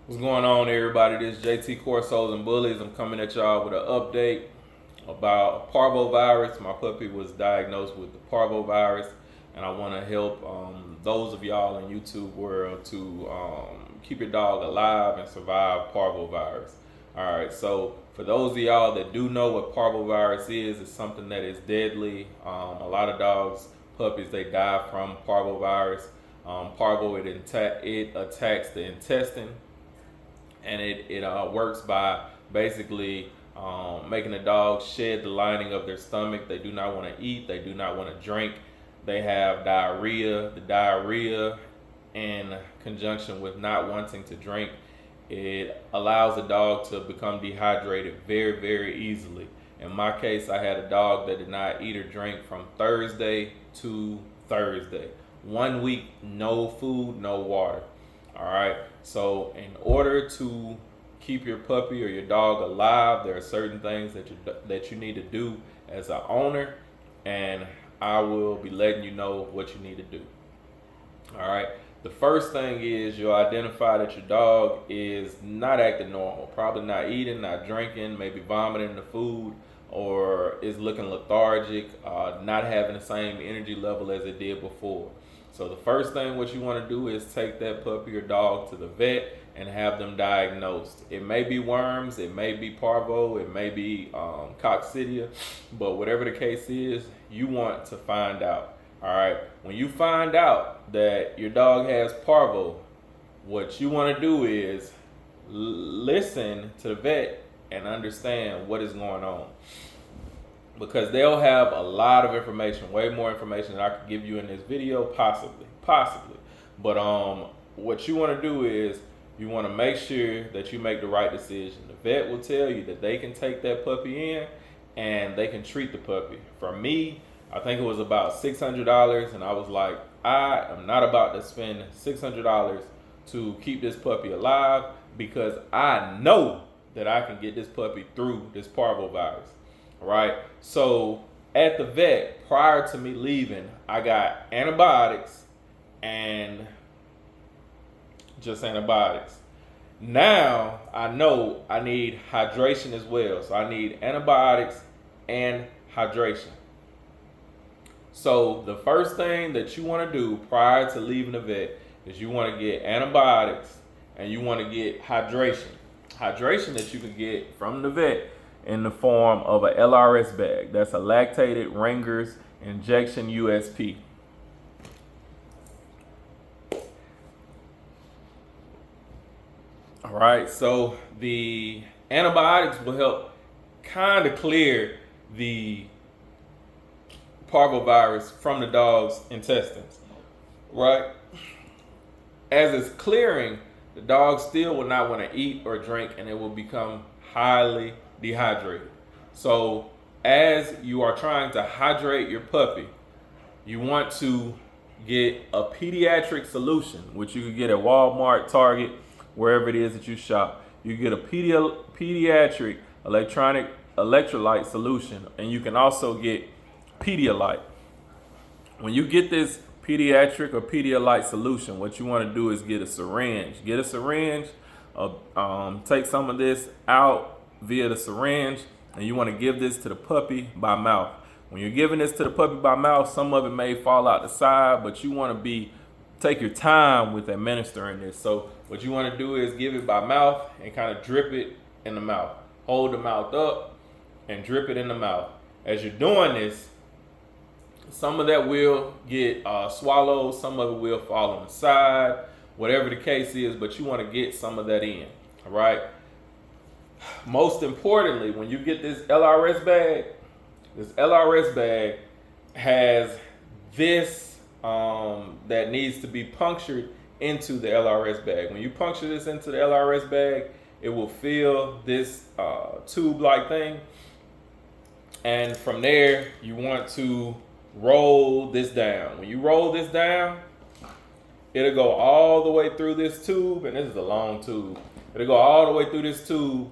What's going on, everybody? This is JT Corsos and Bullies. I'm coming at y'all with an update about parvovirus. My puppy was diagnosed with the parvovirus, and I want to help those of y'all in YouTube world to keep your dog alive and survive parvovirus. All right, so for those of y'all that do know what parvovirus is, it's something that is deadly. A lot of dogs, puppies, they die from parvovirus. Parvo, it attacks the intestine, and it works by basically making the dog shed the lining of their stomach. They do not want to eat. They do not want to drink. They have diarrhea. The diarrhea, in conjunction with not wanting to drink, it allows the dog to become dehydrated very, very easily. In my case, I had a dog that did not eat or drink from Thursday to Thursday. 1 week, no food, no water. All right. So in order to keep your puppy or your dog alive, there are certain things that you need to do as an owner, and I will be letting you know what you need to do. All right. The first thing is you'll identify that your dog is not acting normal, probably not eating, not drinking, maybe vomiting the food, or is looking lethargic, not having the same energy level as it did before. So the first thing what you want to do is take that puppy or dog to the vet and have them diagnosed. It may be worms, it may be parvo, it may be coccidia, but whatever the case is, you want to find out. All right. When you find out that your dog has parvo, what you want to do is listen to the vet and understand what is going on, because they'll have a lot of information, way more information than I could give you in this video, possibly. But what you want to do is you want to make sure that you make the right decision. The vet will tell you that they can take that puppy in and they can treat the puppy. For me, I think it was about $600, and I was like, I am not about to spend $600 to keep this puppy alive, because I know that I can get this puppy through this parvovirus. Right? So at the vet, prior to me leaving, I got antibiotics and just antibiotics. Now I know I need hydration as well. So I need antibiotics and hydration. So the first thing that you want to do prior to leaving the vet is you want to get antibiotics and you want to get hydration. Hydration that you can get from the vet in the form of a LRS bag. That's a lactated Ringer's injection USP. All right, so the antibiotics will help kind of clear the parvovirus from the dog's intestines, right? As it's clearing, the dog still will not want to eat or drink, and it will become highly dehydrated. So as you are trying to hydrate your puppy, you want to get a pediatric solution, which you can get at Walmart, Target, wherever it is that you shop. You get a pediatric electrolyte solution, and you can also get Pedialyte. When you get this pediatric or Pedialyte solution, what you want to do is get a syringe. Take some of this out via the syringe, and you want to give this to the puppy by mouth. When you're giving this to the puppy by mouth, some of it may fall out the side, but you want to take your time with administering this. So what you want to do is give it by mouth and kind of drip it in the mouth. Hold the mouth up and drip it in the mouth. As you're doing this, some of that will get swallowed, some of it will fall on the side, whatever the case is, but you want to get some of that in, all right? Most importantly, when you get this LRS bag has this that needs to be punctured into the LRS bag. When you puncture this into the LRS bag, it will fill this tube-like thing, and from there, you want to roll this down. When you roll this down, it'll go all the way through this tube, and this is a long tube. It'll go all the way through this tube,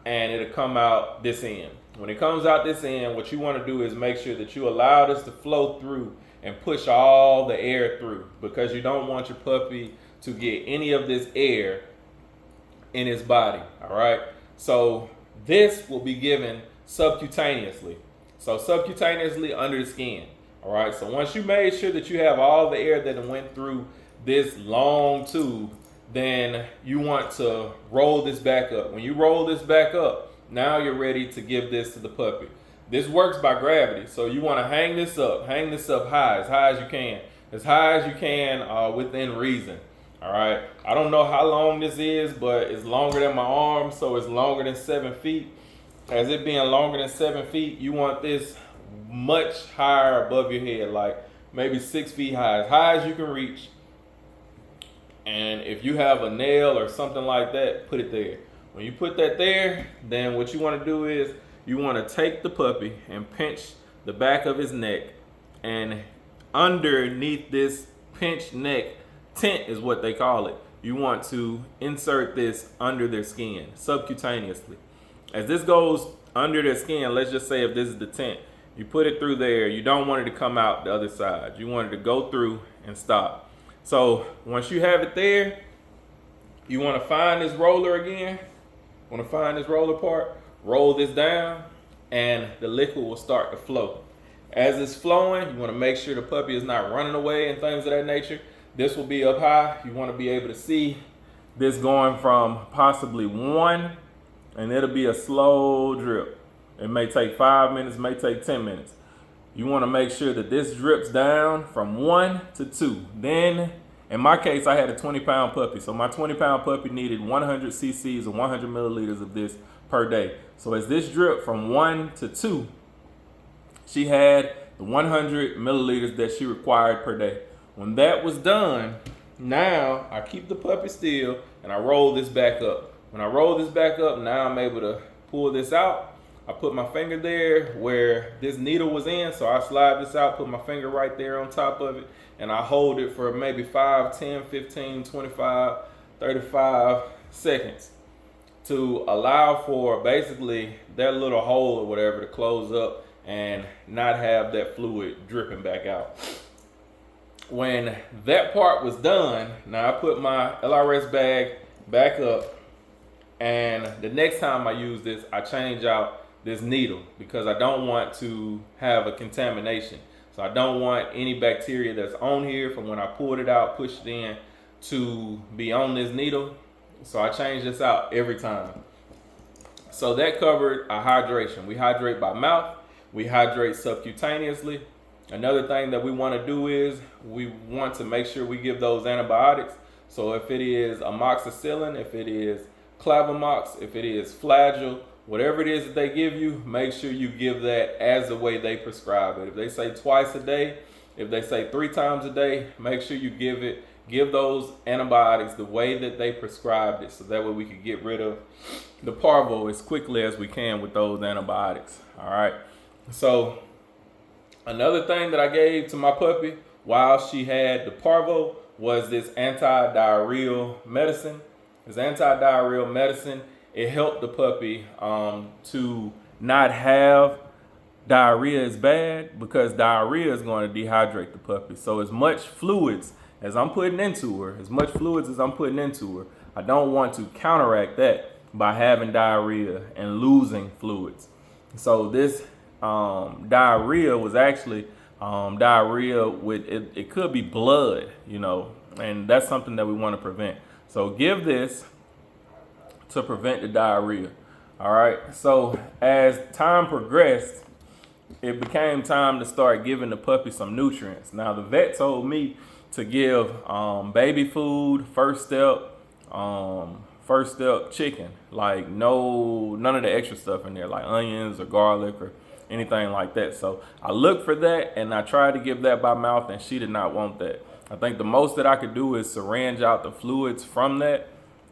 and it'll come out this end. When it comes out this end, what you want to do is make sure that you allow this to flow through and push all the air through, because you don't want your puppy to get any of this air in his body. All right. So this will be given subcutaneously. So subcutaneously under the skin. All right. So once you made sure that you have all the air that went through this long tube, then you want to roll this back up. When you roll this back up, now you're ready to give this to the puppy. This works by gravity. So you want to hang this up high as you can, within reason. All right. I don't know how long this is, but it's longer than my arm, so it's longer than 7 feet. As it being longer than 7 feet, you want this much higher above your head, like maybe 6 feet high as you can reach. And if you have a nail or something like that, put it there. When you put that there, then what you want to do is you want to take the puppy and pinch the back of his neck, and underneath this pinched neck, tent is what they call it, you want to insert this under their skin subcutaneously. As this goes under their skin, let's just say if this is the tent, you put it through there. You don't want it to come out the other side. You want it to go through and stop. So once you have it there, you want to find this roller again. Want to find this roller part, roll this down, and the liquid will start to flow. As it's flowing, you want to make sure the puppy is not running away and things of that nature. This will be up high. You want to be able to see this going from possibly 1, and it'll be a slow drip. It may take 5 minutes, may take 10 minutes. You want to make sure that this drips down from 1 to 2. Then, in my case, I had a 20-pound puppy. So my 20-pound puppy needed 100 cc's or 100 milliliters of this per day. So as this dripped from 1 to 2, she had the 100 milliliters that she required per day. When that was done, now I keep the puppy still and I roll this back up. When I roll this back up, now I'm able to pull this out. I put my finger there where this needle was in, so I slide this out, put my finger right there on top of it, and I hold it for maybe 5, 10, 15, 25, 35 seconds to allow for basically that little hole or whatever to close up and not have that fluid dripping back out. When that part was done, now I put my LRS bag back up, and the next time I use this, I change out this needle because I don't want to have a contamination. So I don't want any bacteria that's on here from when I pulled it out, pushed it in, to be on this needle. So I change this out every time. So that covered our hydration. We hydrate by mouth, we hydrate subcutaneously. Another thing that we want to do is we want to make sure we give those antibiotics. So if it is amoxicillin, if it is Clavamox, if it is Flagyl, whatever it is that they give you, make sure you give that as the way they prescribe it. If they say twice a day, if they say 3 times a day, make sure you give those antibiotics the way that they prescribed it, so that way we can get rid of the parvo as quickly as we can with those antibiotics. All right. So another thing that I gave to my puppy while she had the parvo was this anti-diarrheal medicine. This anti-diarrheal medicine, it helped the puppy to not have diarrhea as bad, because diarrhea is going to dehydrate the puppy. So as much fluids as I'm putting into her, I don't want to counteract that by having diarrhea and losing fluids. So this diarrhea was actually diarrhea with, it could be blood, and that's something that we want to prevent. So give this to prevent the diarrhea. All right. So as time progressed, it became time to start giving the puppy some nutrients. Now the vet told me to give baby food, first step chicken, like none of the extra stuff in there, like onions or garlic or anything like that. So I looked for that and I tried to give that by mouth, and she did not want that. I think the most that I could do is syringe out the fluids from that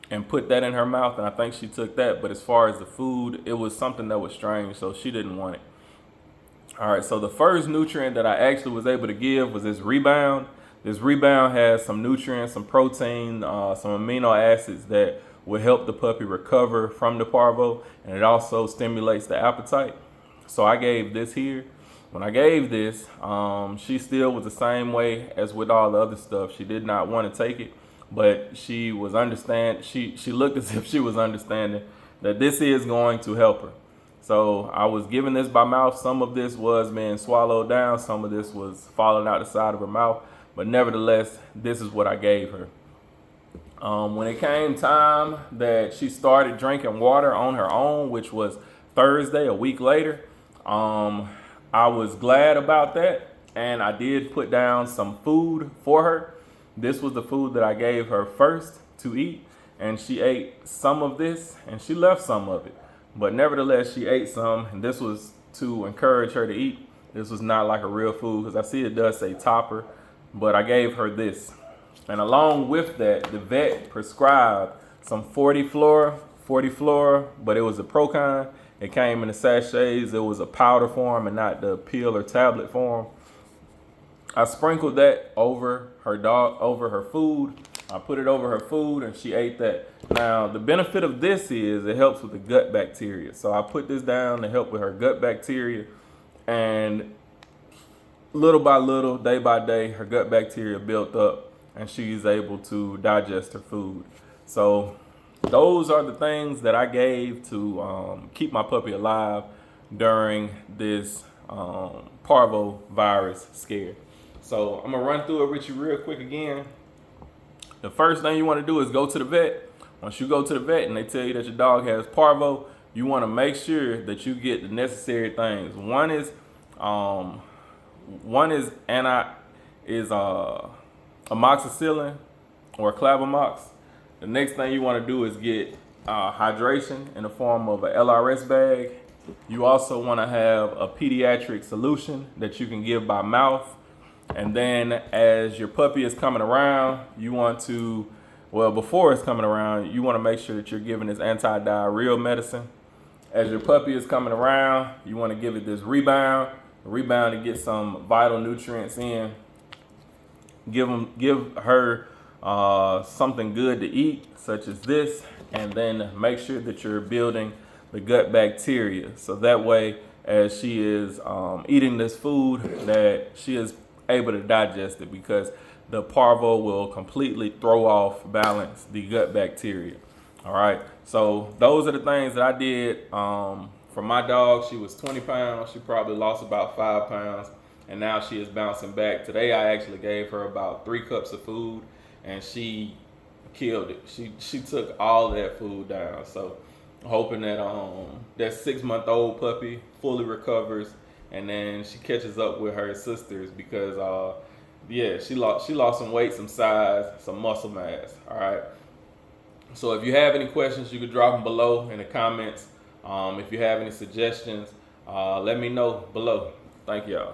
and put that in her mouth, and I think she took that. But as far as the food, it was something that was strange, so she didn't want it. All right, so the first nutrient that I actually was able to give was this Rebound. This Rebound has some nutrients, some protein, some amino acids that will help the puppy recover from the parvo, and it also stimulates the appetite. So I gave this here. When I gave this, she still was the same way as with all the other stuff. She did not want to take it. but she was she looked as if she was understanding that this is going to help her. So I was giving this by mouth. Some of this was being swallowed down, some of this was falling out the side of her mouth, but nevertheless, this is what I gave her. When it came time that she started drinking water on her own, which was Thursday, a week later, I was glad about that, and I did put down some food for her. This was the food that I gave her first to eat, and she ate some of this, and she left some of it. But nevertheless, she ate some, and this was to encourage her to eat. This was not like a real food, because I see it does say topper, but I gave her this. And along with that, the vet prescribed some 40 Flora, but it was a Procon. It came in the sachets. It was a powder form and not the pill or tablet form. I sprinkled that over her food. I put it over her food and she ate that. Now, the benefit of this is it helps with the gut bacteria. So I put this down to help with her gut bacteria, and little by little, day by day, her gut bacteria built up and she's able to digest her food. So those are the things that I gave to keep my puppy alive during this parvovirus scare. So I'm gonna run through it with you real quick again. The first thing you want to do is go to the vet. Once you go to the vet and they tell you that your dog has parvo, you want to make sure that you get the necessary things. One is amoxicillin or clavamox. The next thing you want to do is get hydration in the form of a LRS bag. You also want to have a pediatric solution that you can give by mouth. And then as your puppy is coming around, you want to, before it's coming around, you want to make sure that you're giving this anti-diarrheal medicine. As your puppy is coming around, you want to give it this rebound to get some vital nutrients in. Give her something good to eat, such as this, and then make sure that you're building the gut bacteria. So that way, as she is eating this food, that she is able to digest it, because the parvo will completely throw off balance the gut bacteria. All right, so those are the things that I did for my dog. She was 20 pounds. She probably lost about 5 pounds, and now she is bouncing back. Today I actually gave her about 3 cups of food, and she killed it. She took all of that food down. So hoping that that 6-month-old puppy fully recovers, and then she catches up with her sisters, because she lost some weight, some size, some muscle mass. All right. So if you have any questions, you can drop them below in the comments. If you have any suggestions, let me know below. Thank y'all.